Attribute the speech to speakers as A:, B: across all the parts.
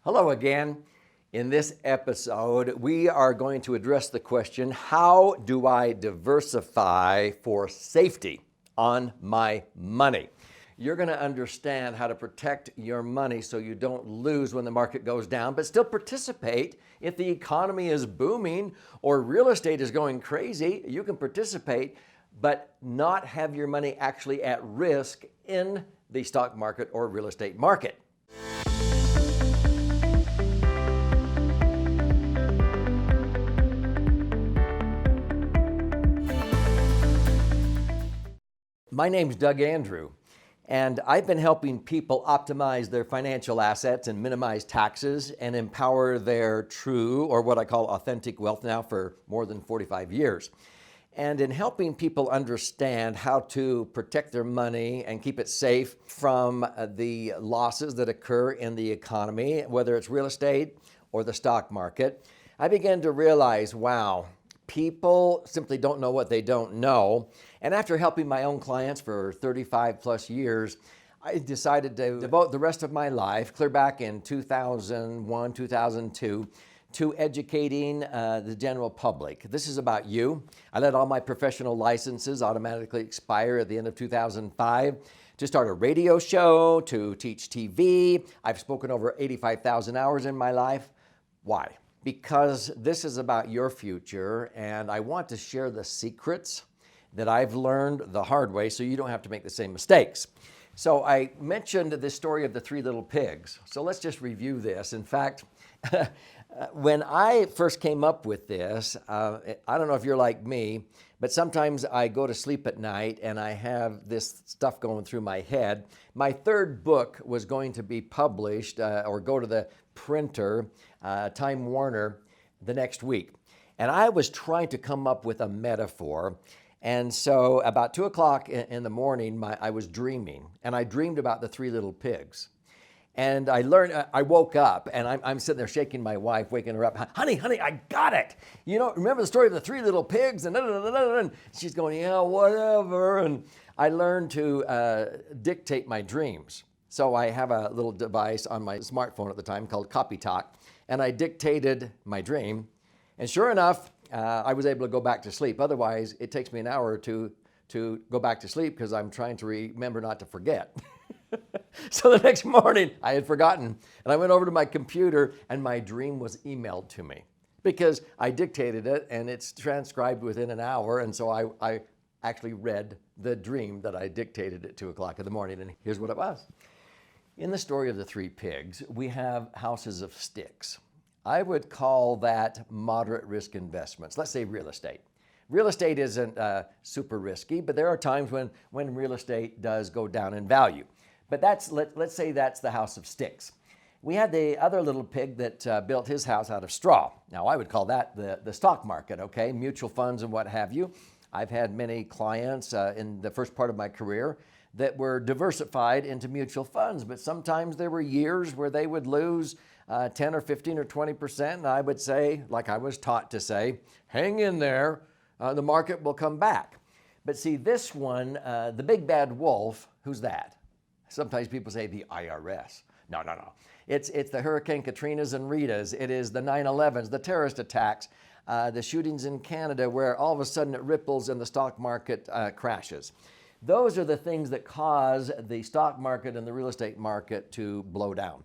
A: Hello again. In this episode, we are going to address the question, how do I diversify for safety on my money? You're going to understand how to protect your money so you don't lose when the market goes down, but still participate if the economy is booming or real estate is going crazy. You can participate, but not have your money actually at risk in the stock market or real estate market. My name's Doug Andrew, and I've been helping people optimize their financial assets and minimize taxes and empower their true, or what I call authentic wealth now for more than 45 years. And in helping people understand how to protect their money and keep it safe from the losses that occur in the economy, whether it's real estate or the stock market, I began to realize, wow, people simply don't know what they don't know. And after helping my own clients for 35 plus years, I decided to devote the rest of my life, clear back in 2001, 2002, to educating the general public. This is about you. I let all my professional licenses automatically expire at the end of 2005 to start a radio show, to teach TV. I've spoken over 85,000 hours in my life. Why? Because this is about your future, and I want to share the secrets that I've learned the hard way so you don't have to make the same mistakes. So I mentioned the story of the three little pigs. So let's just review this. In fact, when I first came up with this, I don't know if you're like me, but sometimes I go to sleep at night and I have this stuff going through my head. My third book was going to be published or go to the printer, Time Warner, the next week. And I was trying to come up with a metaphor. And so about 2 o'clock in the morning, I was dreaming, and I dreamed about the three little pigs. And I woke up, and I'm sitting there shaking my wife, waking her up. Honey, I got it. You know, remember the story of the three little pigs? And she's going, yeah, whatever. And I learned to dictate my dreams. So I have a little device on my smartphone at the time called Copy Talk, and I dictated my dream. And sure enough, I was able to go back to sleep. Otherwise, it takes me an hour or two to go back to sleep because I'm trying to remember not to forget. So the next morning, I had forgotten, and I went over to my computer, and my dream was emailed to me because I dictated it, and it's transcribed within an hour, and so I actually read the dream that I dictated at 2 o'clock in the morning, and here's what it was. In the story of the three pigs, we have houses of sticks. I would call that moderate risk investments. Let's say real estate. Real estate isn't super risky, but there are times when real estate does go down in value. But let's say that's the house of sticks. We had the other little pig that built his house out of straw. Now, I would call that the stock market, okay? Mutual funds and what have you. I've had many clients in the first part of my career that were diversified into mutual funds, but sometimes there were years where they would lose 10 or 15 or 20%, and I would say, like I was taught to say, hang in there, the market will come back. But see, this one, the big bad wolf, who's that? Sometimes people say the IRS. No. It's the Hurricane Katrinas and Ritas. It is the 9/11s, the terrorist attacks, the shootings in Canada where all of a sudden it ripples and the stock market crashes. Those are the things that cause the stock market and the real estate market to blow down.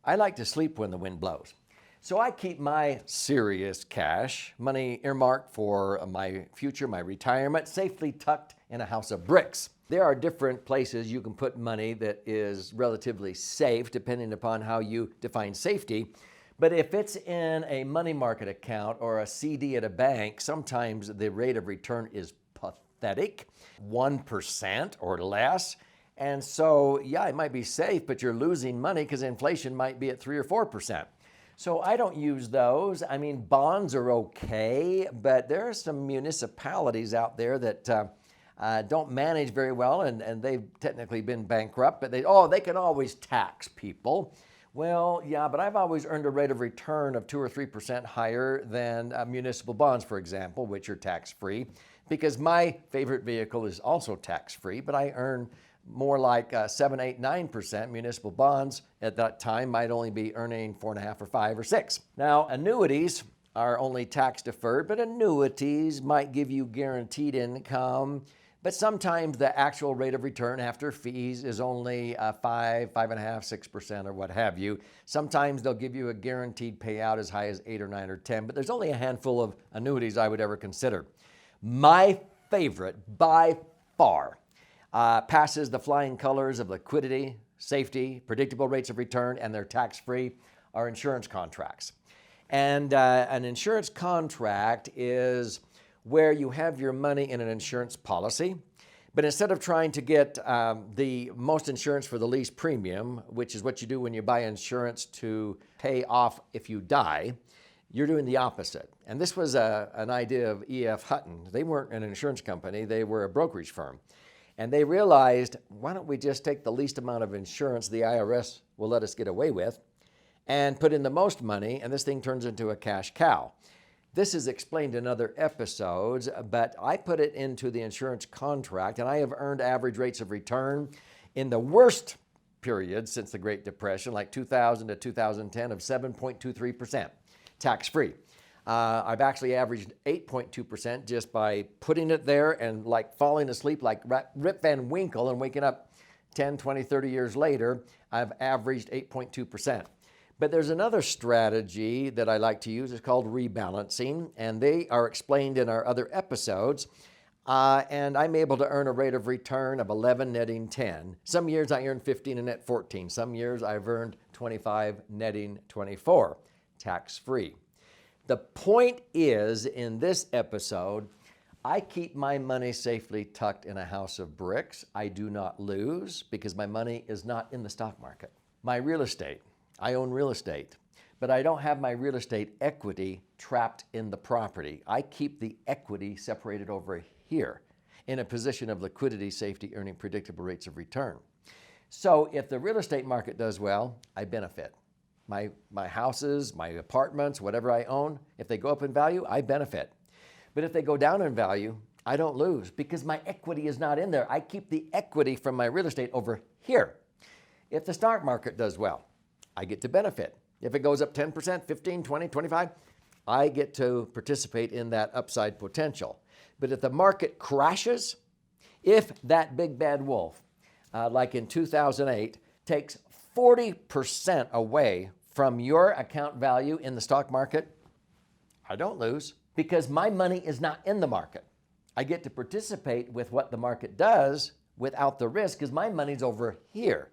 A: I like to sleep when the wind blows. So I keep my serious cash, money earmarked for my future, my retirement, safely tucked in a house of bricks. There are different places you can put money that is relatively safe, depending upon how you define safety. But if it's in a money market account or a CD at a bank, sometimes the rate of return is pathetic, 1% or less. And so, yeah, it might be safe, but you're losing money because inflation might be at 3 or 4%. So I don't use those. I mean, bonds are okay, but there are some municipalities out there that don't manage very well, and they've technically been bankrupt, but they can always tax people. Well, yeah, but I've always earned a rate of return of 2 or 3% higher than municipal bonds, for example, which are tax-free, because my favorite vehicle is also tax-free, but I earn more like 7, 8, 9%. Municipal bonds at that time might only be earning 4.5 or 5 or 6. Now, annuities are only tax deferred, but annuities might give you guaranteed income. But sometimes the actual rate of return after fees is only 5, 5.5, 6% or what have you. Sometimes they'll give you a guaranteed payout as high as 8 or 9 or 10, but there's only a handful of annuities I would ever consider. My favorite by far passes the flying colors of liquidity, safety, predictable rates of return, and they're tax-free, are insurance contracts. And an insurance contract is where you have your money in an insurance policy, but instead of trying to get the most insurance for the least premium, which is what you do when you buy insurance to pay off if you die, you're doing the opposite. And this was an idea of E.F. Hutton. They weren't an insurance company, they were a brokerage firm. And they realized, why don't we just take the least amount of insurance the IRS will let us get away with and put in the most money, and this thing turns into a cash cow. This is explained in other episodes, but I put it into the insurance contract, and I have earned average rates of return in the worst period since the Great Depression, like 2000 to 2010, of 7.23%, tax-free. I've actually averaged 8.2% just by putting it there and like falling asleep like Rip Van Winkle and waking up 10, 20, 30 years later, I've averaged 8.2%. But there's another strategy that I like to use. It's called rebalancing, and they are explained in our other episodes. And I'm able to earn a rate of return of 11 netting 10. Some years I earn 15 and net 14. Some years I've earned 25 netting 24, tax-free. The point is, in this episode, I keep my money safely tucked in a house of bricks. I do not lose because my money is not in the stock market. My real estate. I own real estate, but I don't have my real estate equity trapped in the property. I keep the equity separated over here in a position of liquidity, safety, earning predictable rates of return. So if the real estate market does well, I benefit. My houses, my apartments, whatever I own, if they go up in value, I benefit. But if they go down in value, I don't lose because my equity is not in there. I keep the equity from my real estate over here. If the stock market does well, I get to benefit. If it goes up 10%, 15, 20, 25, I get to participate in that upside potential. But if the market crashes, if that big bad wolf, like in 2008, takes 40% away from your account value in the stock market, I don't lose because my money is not in the market. I get to participate with what the market does without the risk because my money's over here.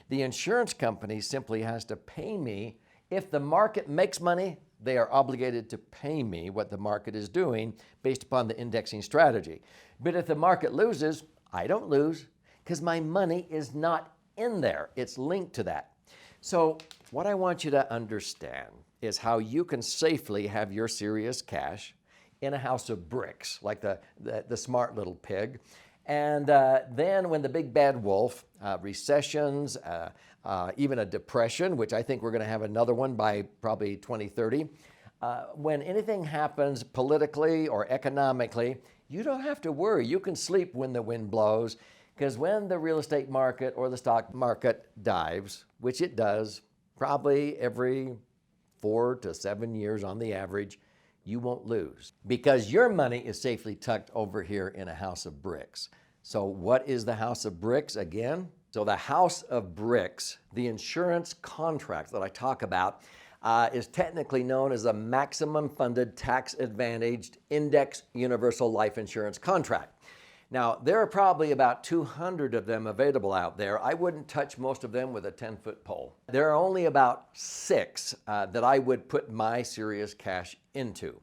A: The insurance company simply has to pay me. If the market makes money, they are obligated to pay me what the market is doing based upon the indexing strategy. But if the market loses, I don't lose because my money is not in there. It's linked to that. So what I want you to understand is how you can safely have your serious cash in a house of bricks, like the smart little pig. And then when the big bad wolf, recessions, even a depression, which I think we're going to have another one by probably 2030, when anything happens politically or economically, you don't have to worry. You can sleep when the wind blows, because when the real estate market or the stock market dives, which it does probably every 4 to 7 years on the average, you won't lose because your money is safely tucked over here in a house of bricks. So what is the house of bricks again? So the house of bricks, the insurance contract that I talk about, is technically known as a maximum funded tax advantaged index universal life insurance contract. Now, there are probably about 200 of them available out there. I wouldn't touch most of them with a 10-foot pole. There are only about 6 that I would put my serious cash into.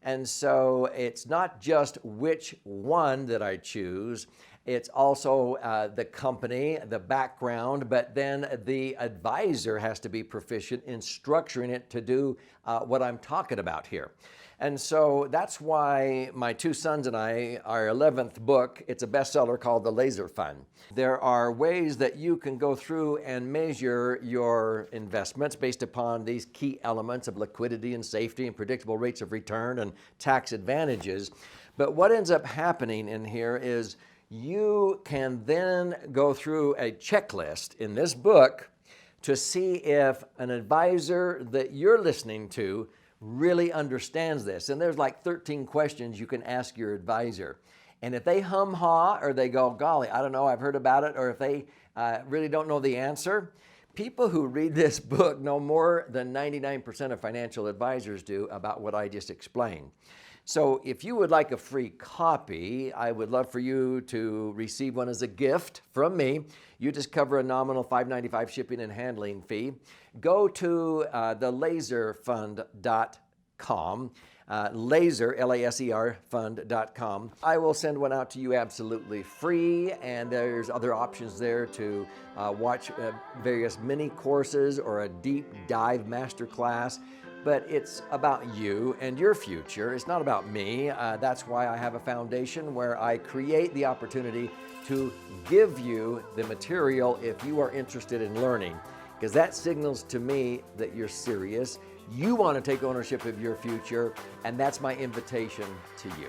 A: And so it's not just which one that I choose, it's also the company, the background, but then the advisor has to be proficient in structuring it to do what I'm talking about here. And so that's why my 2 sons and I, our 11th book, it's a bestseller called The Laser Fund. There are ways that you can go through and measure your investments based upon these key elements of liquidity and safety and predictable rates of return and tax advantages. But what ends up happening in here is You can then go through a checklist in this book to see if an advisor that you're listening to really understands this. And there's like 13 questions you can ask your advisor. And if they hum-ha or they go, golly, I don't know, I've heard about it, or if they really don't know the answer, people who read this book know more than 99% of financial advisors do about what I just explained. So if you would like a free copy, I would love for you to receive one as a gift from me. You just cover a nominal $5.95 shipping and handling fee. Go to thelaserfund.com. Laser, L-A-S-E-R, fund.com. I will send one out to you absolutely free, and there's other options there to watch various mini courses or a deep dive masterclass. But it's about you and your future. It's not about me. That's why I have a foundation where I create the opportunity to give you the material if you are interested in learning, because that signals to me that you're serious. You want to take ownership of your future, and that's my invitation to you.